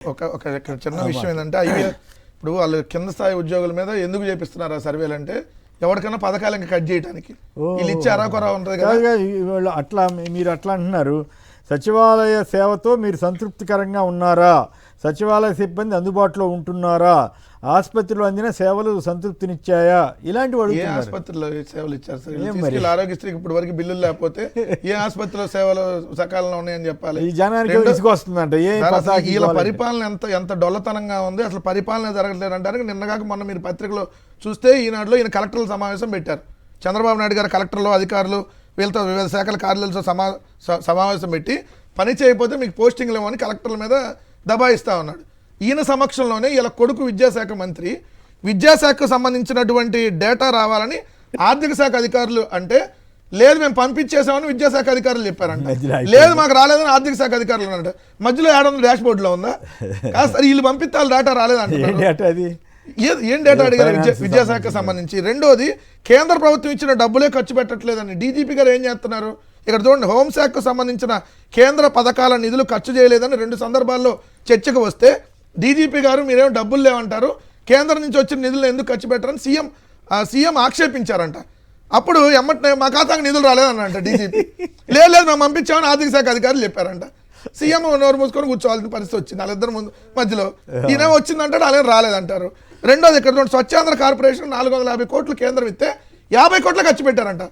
ఇక్కడ చిన్న విషయం ఏంటంటే ఇప్పుడు వాళ్ళు కింద స్థాయి ఉద్యోగుల మీద ఎందుకు చేపిస్తున్నారు ఆ సర్వేలు అంటే ఎవరికైనా పథకాలు ఇంకా కట్ చేయడానికి వీళ్ళు ఇచ్చే అరాకొర ఉంటుంది కదా. అట్లా మీరు అట్లా అంటున్నారు, సచివాలయ సేవతో మీరు సంతృప్తికరంగా ఉన్నారా, సచివాలయ సిబ్బంది అందుబాటులో ఉంటున్నారా, ఆసుపత్రిలో అందిన సేవలు సంతృప్తినిచ్చాయా, ఇలాంటి వాళ్ళు ఏ ఆసుపత్రిలో సేవలు ఇచ్చారు సార్? ఆరోగ్యశ్రీకి ఇప్పటి వరకు బిల్లులు లేకపోతే ఏ ఆసుపత్రిలో సేవలు సకాలంలో ఉన్నాయని చెప్పాలి. ఈ జనానికి వస్తుందంట. వీళ్ళ పరిపాలన ఎంత డొల్లతనంగా ఉంది, అసలు పరిపాలన జరగట్లేదు అంటారు. నిన్నగాక మొన్న మీరు పత్రికలో చూస్తే ఈనాడులో ఈయన కలెక్టర్ల సమావేశం పెట్టారు. చంద్రబాబు నాయుడు గారు కలెక్టర్లు అధికారులు వీళ్ళతో వివిధ శాఖల కార్యాలయాలతో సమావేశం పెట్టి పని చేయకపోతే మీకు పోస్టింగ్లు ఇవ్వని కలెక్టర్ల మీద దబాయిస్తా ఉన్నాడు. ఈయన సమక్షంలోనే ఇలా కొడుకు విద్యాశాఖ మంత్రి విద్యాశాఖకు సంబంధించినటువంటి డేటా రావాలని ఆర్థిక శాఖ అధికారులు అంటే లేదు మేము పంపించేసామని విద్యాశాఖ అధికారులు చెప్పారంట. లేదు మాకు రాలేదని ఆర్థిక శాఖ అధికారులు అన్నట్టు. మధ్యలో 700 డాష్ బోర్డులో ఉందా? కాదు వీళ్ళు పంపిస్తే వాళ్ళు డేటా రాలేదంటారు. ఏం డేటా అడిగారు విద్యాశాఖకు సంబంధించి? రెండోది కేంద్ర ప్రభుత్వం ఇచ్చిన డబ్బులే ఖర్చు పెట్టట్లేదని డీజీపీ గారు ఏం చేస్తున్నారు? ఇక్కడ చూడండి, హోంశాఖకు సంబంధించిన కేంద్ర పథకాల నిధులు ఖర్చు చేయలేదని 2 సందర్భాల్లో చర్చకు వస్తే డీజీపీ గారు మీరేమో డబ్బులు లేవంటారు, కేంద్రం నుంచి వచ్చిన నిధులు ఎందుకు ఖర్చు పెట్టరని సీఎం ఆక్షేపించారంట. అప్పుడు ఎమ్మటనే మా ఖాతాకు నిధులు రాలేదన్నంట డీజీపీ. లేదు మేము పంపించామని ఆర్థిక శాఖ అధికారులు చెప్పారంట. సీఎం నోరు మూసుకొని కూర్చోవాల్సిన పరిస్థితి వచ్చింది వాళ్ళిద్దరు మధ్యలో. ఈయన వచ్చిందంటాడు, అలాగే రాలేదంటారు. రెండోది ఇక్కడ చూడండి, స్వచ్ఛాంధ్ర కార్పొరేషన్ 450 కోట్లు కేంద్రం ఇస్తే 50 కోట్లు ఖర్చు పెట్టారంట.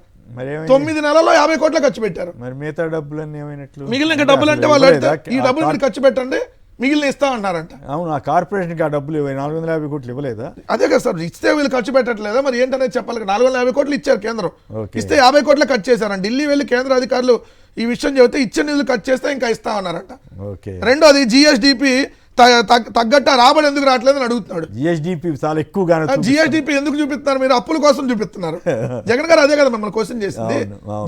9 నెలల్లో 50 కోట్లు ఖర్చు పెట్టారు. మిగతా డబ్బులన్నీ ఏమైనట్లు? మిగిలిన డబ్బులు అంటే వాళ్ళు ఈ డబ్బులు మీరు ఖర్చు పెట్టండి మిగిలిన ఇస్తామన్నారంట. అవును, ఆ కార్పొరేషన్కి ఆ డబ్బులు 450 కోట్లు ఇవ్వలేదా? అదే కదా సార్, ఇస్తే వీళ్ళు ఖర్చు పెట్టట్లేదా? మరి ఏంటనేది చెప్పాలి. 450 కోట్లు ఇచ్చారు కేంద్రం, ఇస్తే 50 కోట్లు ఖర్చు చేశారంట. ఢిల్లీ వెళ్ళి కేంద్ర అధికారులు ఈ విషయం చెబితే ఇచ్చిన నిధులు ఖర్చు చేస్తే ఇంకా ఇస్తామన్నారంట. రెండోది జిఎస్డిపి తగ్గట్టు రాబడి ఎందుకు రావట్లేదని అడుగుతున్నాడు. జిఎస్డిపి చాలా ఎక్కువగా జిఎస్డిపి ఎందుకు చూపిస్తున్నారు? మీరు అప్పుల కోసం చూపిస్తున్నారు. జగన్ గారు అదే కదా మిమ్మల్ని క్వశ్చన్ చేసింది.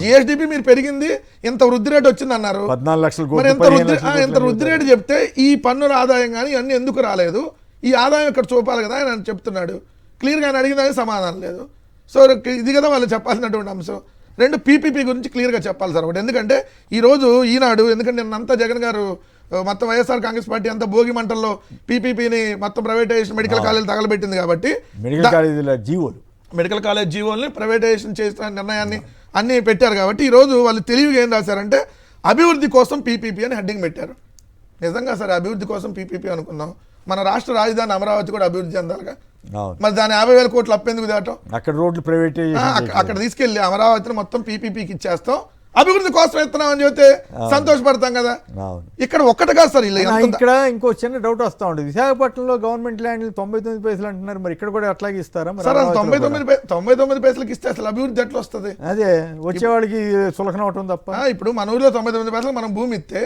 జిఎస్డిపి మీరు పెరిగింది, ఇంత వృద్ధి రేటు వచ్చింది అన్నారు. 14 లక్షలు. మరి ఎంత వృద్ధి రేటు చెప్తే ఈ పన్నుల ఆదాయం కానీ ఇవన్నీ ఎందుకు రాలేదు? ఈ ఆదాయం ఇక్కడ చూపాలి కదా ఆయన చెప్తున్నాడు. క్లియర్గా ఆయన అడిగిన సమాధానం లేదు. సో ఇది కదా వాళ్ళు చెప్పాల్సినటువంటి అంశం. 2 పీపీపీ గురించి క్లియర్గా చెప్పాలి సార్ ఒకటి. ఎందుకంటే ఈరోజు ఈనాడు, ఎందుకంటే నిన్నంతా జగన్ గారు మొత్తం వైఎస్ఆర్ కాంగ్రెస్ పార్టీ అంతా భోగి మంటల్లో పీపీపీని మొత్తం ప్రైవేటైజేషన్ మెడికల్ కాలేజీలు తగలబెట్టింది కాబట్టి మెడికల్ కాలేజ్ జీవోల్ని ప్రైవేటైజేషన్ చేసిన నిర్ణయాన్ని అన్నీ పెట్టారు. కాబట్టి ఈరోజు వాళ్ళు తెలివిగా ఏం రాశారంటే అభివృద్ధి కోసం పీపీపీ అని హెడ్డింగ్ పెట్టారు. నిజంగా సరే అభివృద్ధి కోసం పీపీపీ అనుకుందాం, మన రాష్ట్ర రాజధాని అమరావతి కూడా అభివృద్ధి చెందాలిగా. మరి దాని 50,000 కోట్లు అప్పెందుకు దాటం? అక్కడ రోడ్లు ప్రైవేటైజేషన్ అక్కడ తీసుకెళ్లి అమరావతిని మొత్తం పీపీపీకి ఇచ్చేస్తాం, అభివృద్ధి కోసం ఇస్తున్నాం అని చెప్తే సంతోషపడతాం కదా. ఇక్కడ ఒక్కటి కాదు సార్. ఇక్కడ ఇంకో చిన్న డౌట్ వస్తా ఉంటుంది, విశాఖపట్నంలో గవర్నమెంట్ ల్యాండ్ 99 పైసలు అంటున్నారు, మరి ఇక్కడ కూడా అట్లాగే ఇస్తారా? సార్ 99 పైసలు ఇస్తే అసలు అభివృద్ధి ఎట్లా వస్తుంది? అదే వచ్చేవాడికి సులకన అవటం తప్ప. ఇప్పుడు మన ఊరిలో 99 పైసలు మనం భూమి ఇస్తే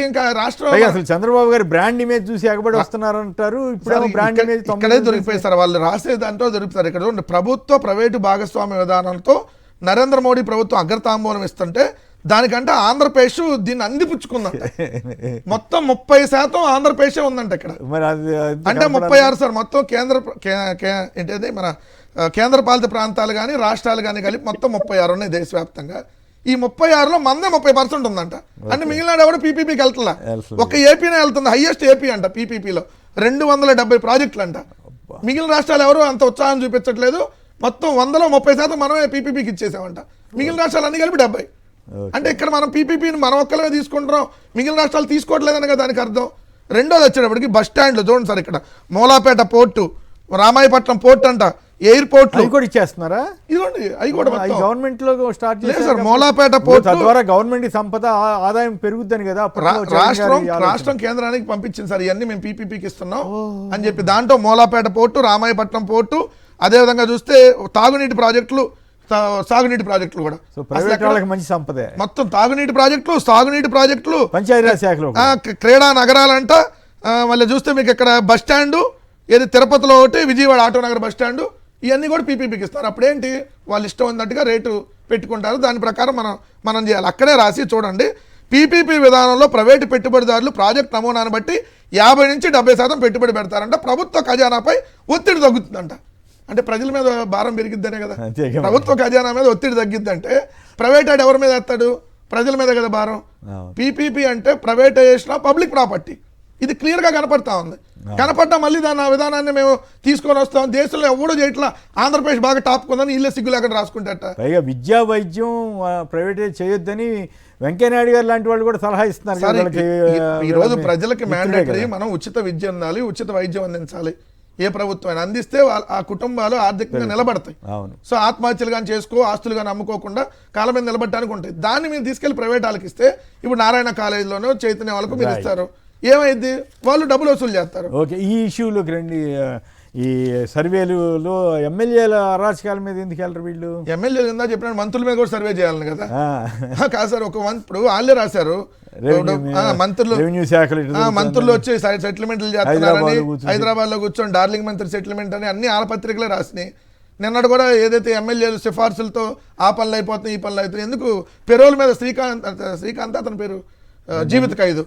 ఇంకా రాష్ట్రం అసలు చంద్రబాబు గారి బ్రాండ్ ఇమేజ్ చూసి ఎగబడి వస్తున్నారంటారు. ఇప్పుడు బ్రాండ్ ఇమేజ్ ఇక్కడే దొరికిపోయి సార్, వాళ్ళు రాసే దాంట్లో దొరుకుతారు. ఇక్కడ ప్రభుత్వ ప్రైవేటు భాగస్వామ్య విధానంతో నరేంద్ర మోడీ ప్రభుత్వం అగ్రతాంబూలం ఇస్తుంటే దానికంటే ఆంధ్రప్రదేశ్ దీన్ని అందిపుచ్చుకుందంట. మొత్తం 30% ఆంధ్రప్రదేశే ఉందంట ఇక్కడ. అంటే 36 సార్ మొత్తం ఏంటంటే మన కేంద్ర పాలిత ప్రాంతాలు కానీ రాష్ట్రాలు కానీ కలిపి మొత్తం 36 ఉన్నాయి దేశవ్యాప్తంగా. ఈ 36లో మందే 30% ఉందంట. అంటే మిగిలిన కూడా పీపీపీకి వెళ్తుందా? ఒక ఏపీనే వెళ్తుంది, హైయెస్ట్ ఏపీ అంట పీపీపీలో 270 ప్రాజెక్టులు అంట. మిగిలిన రాష్ట్రాలు ఎవరు అంత ఉత్సాహం చూపించట్లేదు. మొత్తం 100లో 30% మనమే పీపీపీకి ఇచ్చేసామంట. మిగిలిన రాష్ట్రాలు అన్ని కలిపి 70. అంటే ఇక్కడ మనం పీపీపీని మనం ఒక్కలమే తీసుకుంటున్నాం, మిగిలిన రాష్ట్రాలు తీసుకోవట్లేదని కదా దానికి అర్థం. రెండోది వచ్చేటప్పటికి బస్ స్టాండ్లు చూడండి సార్, ఇక్కడ మూలాపేట పోర్టు, రామాయపట్నం పోర్ట్ అంట, ఎయిర్పోర్ట్ కూడా ఇచ్చేస్తున్నారా? ఇదిగోండి అవి కూడా గవర్నమెంట్ లో స్టార్ట్ చేశారు సార్. మూలాపేట పోర్ట్ ద్వారా గవర్నమెంట్ సంపద ఆదాయం పెరుగుద్దని కదా రాష్ట్రం కేంద్రానికి పంపించింది సార్. ఇవన్నీ మేము పీపీపీకి ఇస్తున్నాం అని చెప్పి దాంట్లో మూలాపేట పోర్టు, రామాయపట్నం పోర్టు, అదేవిధంగా చూస్తే తాగునీటి ప్రాజెక్టులు, సాగునీటి ప్రాజెక్టులు కూడా మంచి సంపద. మొత్తం తాగునీటి ప్రాజెక్టులు, సాగునీటి ప్రాజెక్టులు, పంచాయతీరాజ్ శాఖలో క్రీడా నగరాలంట. మళ్ళీ చూస్తే మీకు ఇక్కడ బస్ స్టాండు ఏది తిరుపతిలో ఒకటి, విజయవాడ ఆటోనగర్ బస్ స్టాండు, ఇవన్నీ కూడా పీపీపీకి ఇస్తారు. అప్పుడేంటి వాళ్ళు ఇష్టం ఉన్నట్టుగా రేటు పెట్టుకుంటారు, దాని ప్రకారం మనం చేయాలి. అక్కడే రాసి చూడండి, పీపీపీ విధానంలో ప్రైవేటు పెట్టుబడిదారులు ప్రాజెక్ట్ నమూనాను బట్టి 50 నుంచి 70% పెట్టుబడి పెడతారంట. ప్రభుత్వ ఖజానాపై ఒత్తిడి తగ్గుతుందంట. అంటే ప్రజల మీద భారం పెరిగిద్దనే కదా. ప్రభుత్వ ఖజానా మీద ఒత్తిడి తగ్గిద్దంటే ప్రైవేట్ ఎవరి మీద వేస్తాడు? ప్రజల మీద కదా భారం. పీపీపీ అంటే ప్రైవేటైజేషన్ ఆఫ్ పబ్లిక్ ప్రాపర్టీ. ఇది క్లియర్గా కనపడతా ఉంది. కనపడ్డా మళ్ళీ దాని ఆ విధానాన్ని మేము తీసుకొని వస్తాం. దేశంలో ఎవడో చేయట్లా, ఆంధ్రప్రదేశ్ బాగా టాప్ కొందని వీళ్ళే సిగ్గు లేకుండా రాసుకుంటారట. పైగా విద్యా వైద్యం ప్రైవేటైజ్ చేయొద్దని వెంకయ్యనాయుడు గారు లాంటి వాళ్ళు కూడా సలహా ఇస్తున్నారు. సరే, వీళ్ళకి, ఈ రోజు ప్రజలకి మిత్రుడే మ్యాండేటరీ కదా. మనం ఉచిత విద్య ఉండాలి, ఉచిత వైద్యం అందించాలి. ఏ ప్రభుత్వం అయినా అందిస్తే ఆ కుటుంబాలు ఆర్థికంగా నిలబడతాయి. అవును. సో ఆత్మహత్యలు కానీ చేసుకో, ఆస్తులు కానీ అమ్ముకోకుండా కాలం మీద నిలబడటానికి ఉంటాయి. దాన్ని మీరు తీసుకెళ్లి ప్రైవేట్ వాళ్ళకి ఇస్తే, ఇప్పుడు నారాయణ కాలేజీలోనో చైతన్య వాళ్ళకు మీరు ఇస్తారు, ఏమైంది? వాళ్ళు డబ్బులు వసూలు చేస్తారు. ఓకే, ఈ ఇష్యూలోకి రండి. ఈ సర్వేలులో ఎమ్మెల్యేల అరాచకాల మీద ఎందుకు వెళ్ళరు వీళ్ళు? ఎమ్మెల్యేలు ఇందా చెప్పిన మంత్రుల మీద కూడా సర్వే చేయాలని కదా. ఆ. కాదు సార్, ఇప్పుడు వాళ్ళే రాశారు, మంత్రులు రెవెన్యూ శాఖలు మంత్రులు వచ్చి సెటిల్మెంట్లు చేస్తున్నారని హైదరాబాద్ లో కూర్చొని డార్లింగ్ మంత్రి సెటిల్మెంట్ అని అన్ని ఆలపత్రికలే రాసినాయి. నిన్నటి కూడా ఏదైతే ఎమ్మెల్యేలు సిఫార్సులతో ఆ పనులు అయిపోతున్నాయి, ఈ పనులు అవుతున్నాయి, ఎందుకు పెరోల్ మీద శ్రీకాంత్ అతని పేరు జీవిత ఖైదు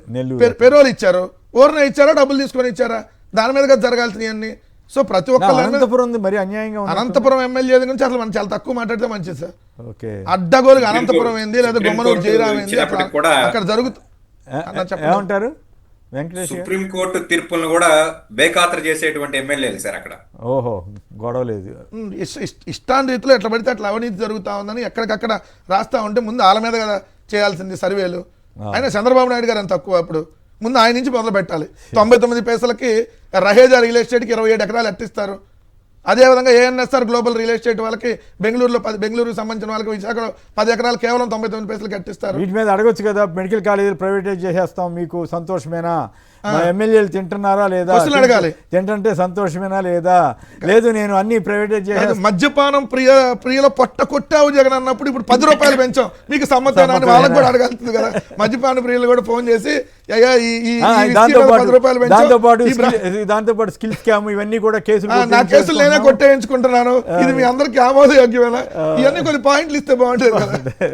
పెరోల్ ఇచ్చారు, ఓర్నే ఇచ్చారా, డబ్బులు తీసుకొని ఇచ్చారా? దాని మీదగా జరగాల్సినవన్నీ. సో ప్రతి ఒక్కరు మరి అన్యాయంగా అనంతపురం ఎమ్మెల్యే నుంచి అసలు మనం చాలా తక్కువ మాట్లాడితే మంచిది సార్. ఓకే, అడ్డగోలుగా అనంతపురం ఏంది లేదా గుమ్మనూరు జయరాం ఏంది అక్కడ జరుగుతుంది. ఏమంటారు వెంకటేష్? సుప్రీంకోర్టు తీర్పులను కూడా బేఖాతరు చేసేటువంటి ఎమ్మెల్యేలు సార్ అక్కడ. ఓహో, గొడవ లేదు. ఇష్టాన్ రీతిలో ఎట్లా పడితే అట్లా అవినీతి జరుగుతా ఉందని ఎక్కడికక్కడ రాస్తా ఉంటే ముందు వాళ్ళ మీద కదా చేయాల్సింది సర్వేలు. అయినా చంద్రబాబు నాయుడు గారు అంత తక్కువ, అప్పుడు ముందు ఆయన నుంచి మొదలు పెట్టాలి. 99 పైసలకి రహేజా రియల్ ఎస్టేట్కి 27 ఎకరాలు ఎట్టిస్తారు. అదేవిధంగా ఏఎన్ఎస్ఆర్ గ్లోబల్ రియల్ ఎస్టేట్ వాళ్ళకి బెంగళూరుకు సంబంధించిన వాళ్ళకి విశాఖలో 10 ఎకరాలు కేవలం 99 పైసలకి కట్టిస్తారు. వీటి మీద అడగొచ్చు కదా, మెడికల్ కాలేజీలు ప్రైవేటైజ్ చేసేస్తాం, మీకు సంతోషమేనా? మా ఎమ్మెల్యేలు తింటున్నారా లేదా? అడగాలి. తింటుంటే సంతోషమేనా లేదా? లేదు, నేను అన్ని ప్రైవేటైజ్ చేసి మద్యపానం ప్రియుల పొట్ట కొట్టావు జగన్ అన్నప్పుడు ఇప్పుడు 10 రూపాయలు పెంచాం, మీకు సమ్మతేనా అని వాళ్ళకి కూడా అడగాల్సింది కదా. మద్యపాన ప్రియులు కూడా ఫోన్ చేసి దాంతో పాటు స్కిల్ స్కామ్ ఇవన్నీ కూడా నా కేసులు నేనే కొట్టేయించుకుంటున్నాను, ఇది మీ అందరికి ఆమోదయోగ్యమేనా? ఇవన్నీ కొన్ని పాయింట్లు ఇస్తే బాగుంటుంది కదా.